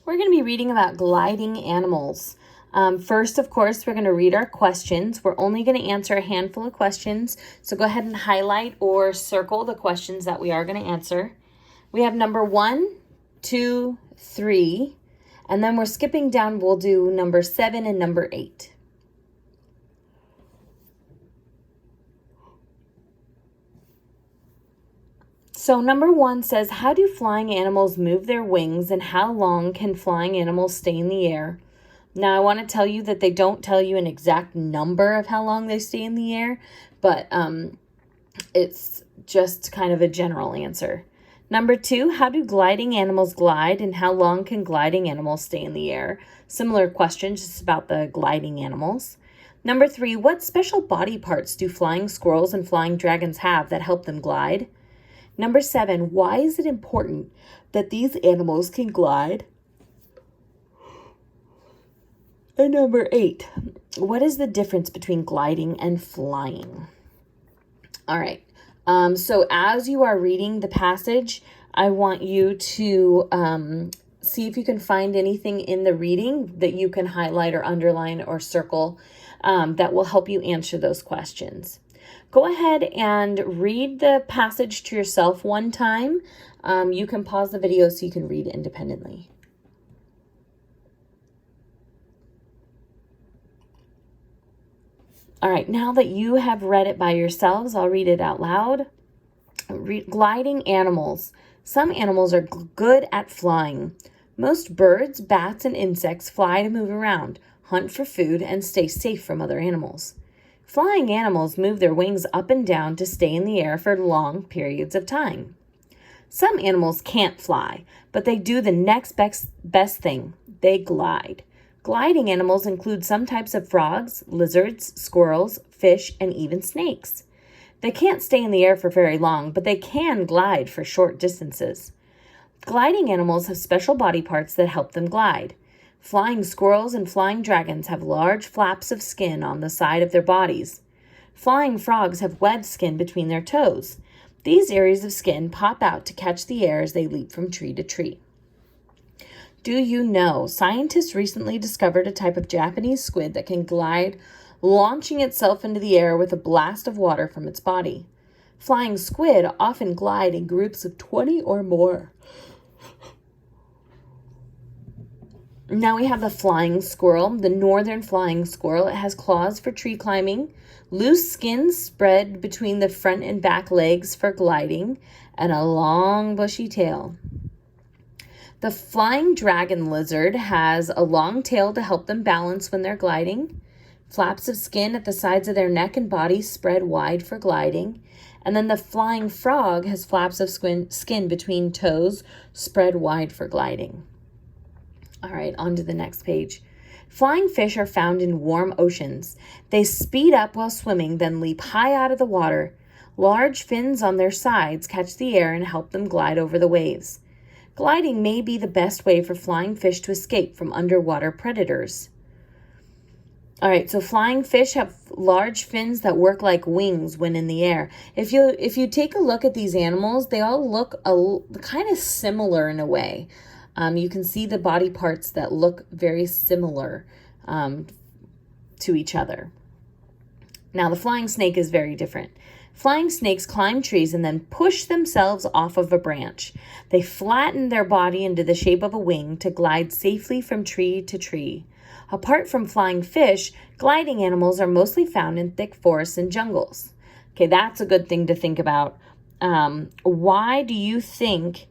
We're going to be reading about gliding animals. First, of course, we're going to read our questions. We're only going to answer a handful of questions, so go ahead and highlight or circle the questions that we are going to answer. We have number 1, 2, 3, and then we're skipping down. We'll do number 7 and number 8. So number 1 says, how do flying animals move their wings and how long can flying animals stay in the air? Now, I want to tell you that they don't tell you an exact number of how long they stay in the air, but it's just kind of a general answer. Number 2, how do gliding animals glide and how long can gliding animals stay in the air? Similar question, just about the gliding animals. Number 3, what special body parts do flying squirrels and flying dragons have that help them glide? Number 7, why is it important that these animals can glide? And number 8, what is the difference between gliding and flying? All right, so as you are reading the passage, I want you to see if you can find anything in the reading that you can highlight or underline or circle that will help you answer those questions. Go ahead and read the passage to yourself one time. You can pause the video so you can read independently. All right, now that you have read it by yourselves, I'll read it out loud. Gliding animals. Some animals are good at flying. Most birds, bats, and insects fly to move around, hunt for food, and stay safe from other animals. Flying animals move their wings up and down to stay in the air for long periods of time. Some animals can't fly, but they do the next best thing. They glide. Gliding animals include some types of frogs, lizards, squirrels, fish, and even snakes. They can't stay in the air for very long, but they can glide for short distances. Gliding animals have special body parts that help them glide. Flying squirrels and flying dragons have large flaps of skin on the side of their bodies. Flying frogs have webbed skin between their toes. These areas of skin pop out to catch the air as they leap from tree to tree. Do you know, scientists recently discovered a type of Japanese squid that can glide, launching itself into the air with a blast of water from its body. Flying squid often glide in groups of 20 or more. Now we have the flying squirrel, the northern flying squirrel. It has claws for tree climbing, loose skin spread between the front and back legs for gliding, and a long bushy tail. The flying dragon lizard has a long tail to help them balance when they're gliding, flaps of skin at the sides of their neck and body spread wide for gliding, and then the flying frog has flaps of skin between toes spread wide for gliding. All right, on to the next page. Flying fish are found in warm oceans. They speed up while swimming, then leap high out of the water. Large fins on their sides catch the air and help them glide over the waves. Gliding may be the best way for flying fish to escape from underwater predators. All right, so flying fish have large fins that work like wings when in the air. If you take a look at these animals, they all look kind of similar in a way. You can see the body parts that look very similar to each other. Now, the flying snake is very different. Flying snakes climb trees and then push themselves off of a branch. They flatten their body into the shape of a wing to glide safely from tree to tree. Apart from flying fish, gliding animals are mostly found in thick forests and jungles. Okay, that's a good thing to think about. Why do you think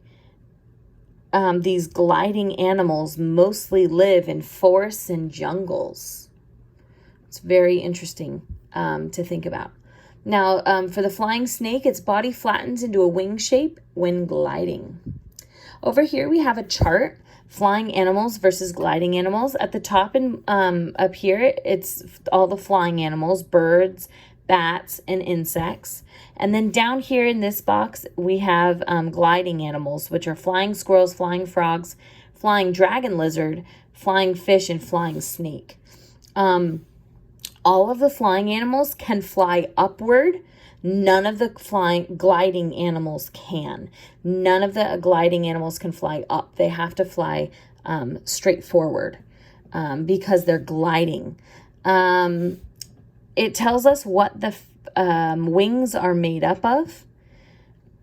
these gliding animals mostly live in forests and jungles? It's very interesting to think about. Now, for the flying snake, its body flattens into a wing shape when gliding. Over here, we have a chart, flying animals versus gliding animals. At the top and up here, it's all the flying animals, birds, bats, and insects. And then down here in this box, we have gliding animals, which are flying squirrels, flying frogs, flying dragon lizard, flying fish, and flying snake. All of the flying animals can fly upward. None of the gliding animals can. None of the gliding animals can fly up. They have to fly straight forward because they're gliding. It tells us what the wings are made up of,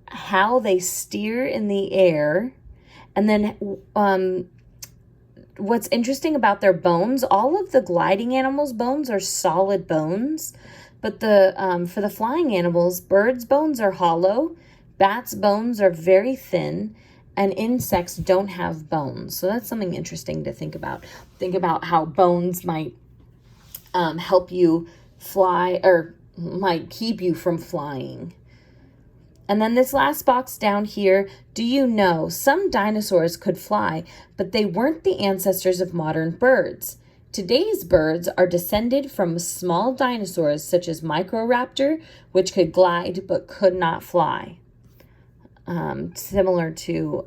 how they steer in the air, and then what's interesting about their bones, all of the gliding animals' bones are solid bones, but for the flying animals, birds' bones are hollow, bats' bones are very thin, and insects don't have bones. So that's something interesting to think about. Think about how bones might help you fly, or might keep you from flying. And then this last box down here, do you know some dinosaurs could fly, but they weren't the ancestors of modern birds? Today's birds are descended from small dinosaurs such as Microraptor, which could glide but could not fly. Similar to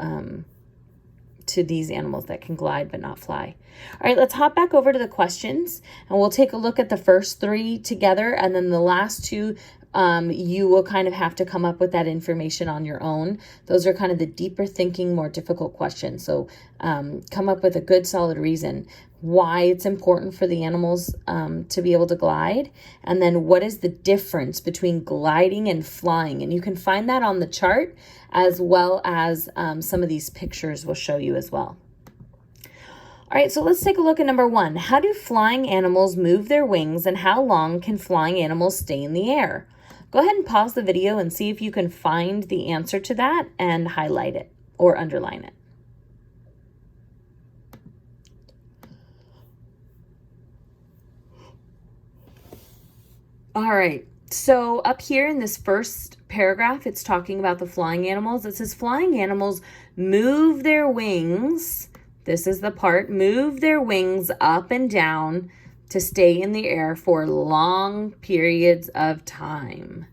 these animals that can glide but not fly. All right, let's hop back over to the questions, and we'll take a look at the first three together, and then the last two you will kind of have to come up with that information on your own. Those are kind of the deeper thinking, more difficult questions. So come up with a good solid reason why it's important for the animals to be able to glide, and then what is the difference between gliding and flying. And you can find that on the chart, as well as some of these pictures will show you as well. All right, so let's take a look at number 1. How do flying animals move their wings, and how long can flying animals stay in the air? Go ahead and pause the video and see if you can find the answer to that and highlight it or underline it. All right, so up here in this first paragraph, it's talking about the flying animals. It says flying animals move their wings. This is the part, move their wings up and down to stay in the air for long periods of time.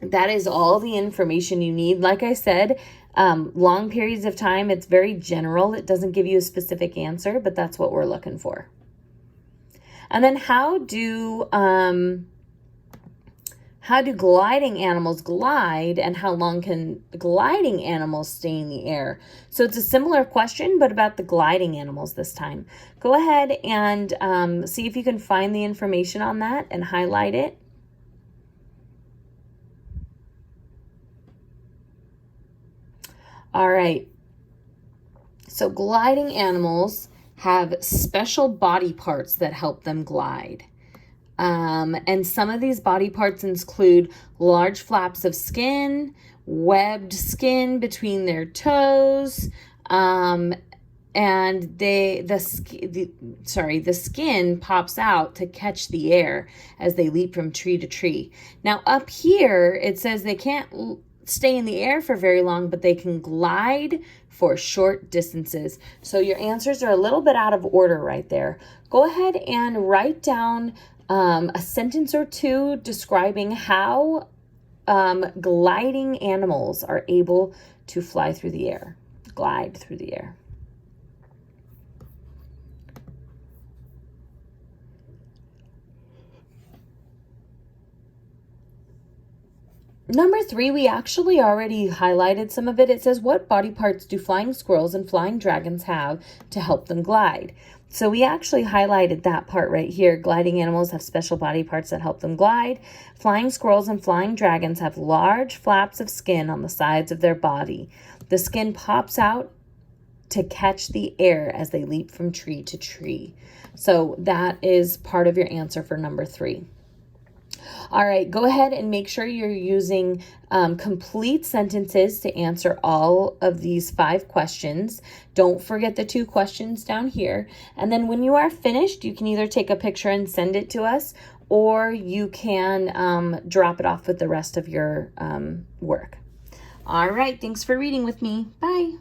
That is all the information you need. Like I said, long periods of time, it's very general. It doesn't give you a specific answer, but that's what we're looking for. And then how do gliding animals glide, and how long can gliding animals stay in the air? So it's a similar question, but about the gliding animals this time. Go ahead and see if you can find the information on that and highlight it. All right. So gliding animals have special body parts that help them glide. And some of these body parts include large flaps of skin, webbed skin between their toes, and the skin pops out to catch the air as they leap from tree to tree. Now up here, it says they can't stay in the air for very long, but they can glide for short distances. So your answers are a little bit out of order right there. Go ahead and write down a sentence or two describing how gliding animals are able to fly through the air, glide through the air. Number 3, we actually already highlighted some of it. It says, what body parts do flying squirrels and flying dragons have to help them glide? So we actually highlighted that part right here. Gliding animals have special body parts that help them glide. Flying squirrels and flying dragons have large flaps of skin on the sides of their body. The skin pops out to catch the air as they leap from tree to tree. So that is part of your answer for number 3. All right, go ahead and make sure you're using complete sentences to answer all of these 5 questions. Don't forget the 2 questions down here. And then when you are finished, you can either take a picture and send it to us, or you can drop it off with the rest of your work. All right, thanks for reading with me. Bye.